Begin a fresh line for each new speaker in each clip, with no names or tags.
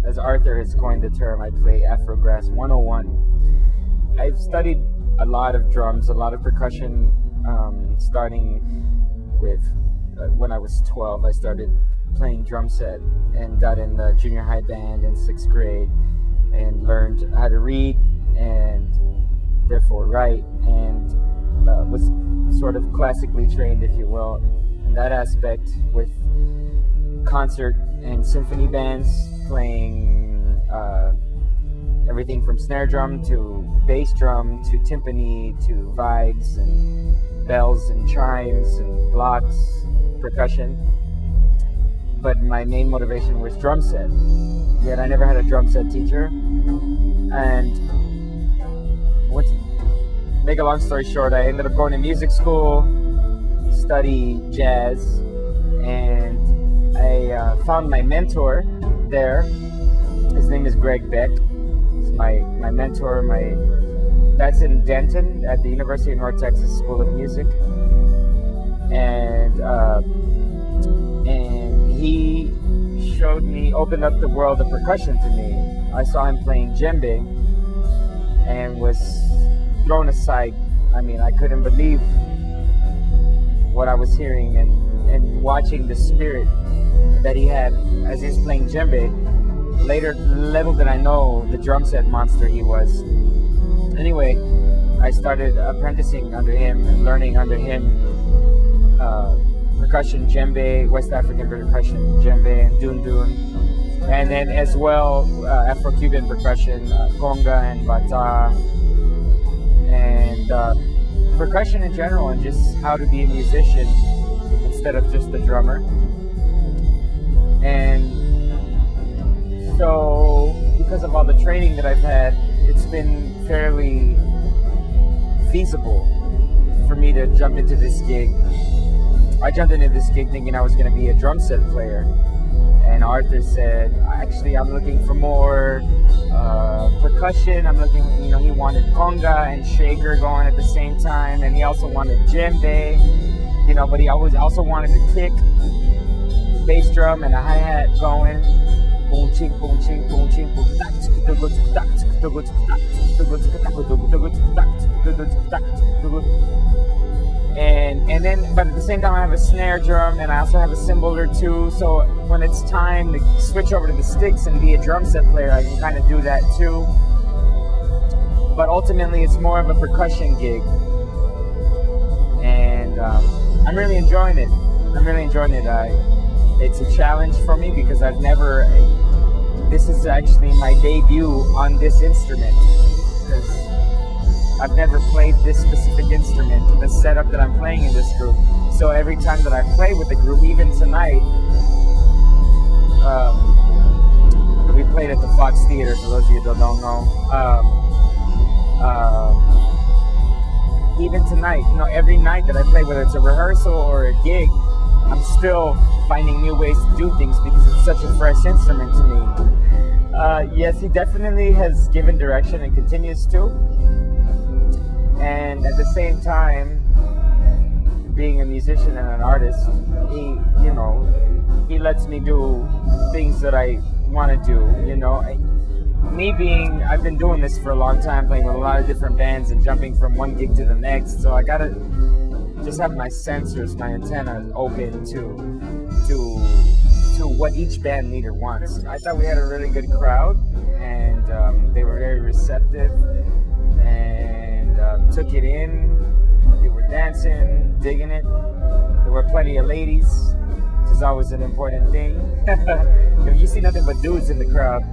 as Arthur has coined the term, I play Afrograss 101. I've studied a lot of drums, a lot of percussion, starting with when I was 12. I started playing drum set and got in the junior high band in 6th grade and learned how to read and therefore write, and was sort of classically trained, if you will, in that aspect, with concert and symphony bands, playing everything from snare drum to bass drum to timpani to vibes and bells and chimes and blocks, percussion. But my main motivation was drum set. Yet I never had a drum set teacher. And make a long story short, I ended up going to music school, study jazz, and I found my mentor there. His name is Greg Beck. He's my mentor. That's in Denton at the University of North Texas School of Music, and he showed me, opened up the world of percussion to me. I saw him playing djembe and was thrown aside. I mean, I couldn't believe what I was hearing and watching the spirit that he had as he was playing djembe. Later, little did I know the drum set monster he was. Anyway, I started apprenticing under him and learning under him percussion, djembe, West African percussion, djembe and dundun, and then as well Afro-Cuban percussion, conga and bata, and percussion in general, and just how to be a musician instead of just a drummer. And so, because of all the training that I've had, it's been fairly feasible for me to jump into this gig. I jumped into this gig thinking I was going to be a drum set player, and Arthur said, actually, I'm looking for more percussion. I'm looking, he wanted conga and shaker going at the same time, and he also wanted djembe, but he always also wanted to kick, bass drum, and a hi-hat going. Boom ching, boom ching, boom ching, boom tak, and then, but at the same time, I have a snare drum, and I also have a cymbal or two. So when it's time to switch over to the sticks and be a drum set player, I can kind of do that too. But ultimately, it's more of a percussion gig, and I'm really enjoying it. It's a challenge for me because I've never. This is actually my debut on this instrument, because I've never played this specific instrument, the setup that I'm playing in this group. So every time that I play with the group, even tonight, we played at the Fox Theater, for those of you that don't know. Even tonight, every night that I play, whether it's a rehearsal or a gig, I'm still finding new ways to do things because it's such a fresh instrument to me. Yes, he definitely has given direction and continues to. And at the same time, being a musician and an artist, he lets me do things that I want to do. I've been doing this for a long time, playing with a lot of different bands and jumping from one gig to the next. So I gotta just have my sensors, my antennas open to what each band leader wants. I thought we had a really good crowd, and they were very receptive and took it in. They were dancing, digging it. There were plenty of ladies, which is always an important thing. If you see nothing but dudes in the crowd,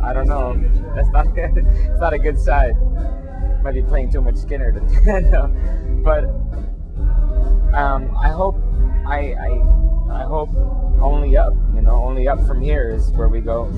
I don't know. That's not good. It's not a good sign. Might be playing too much Skinner. No. But I hope only up. Only up from here is where we go.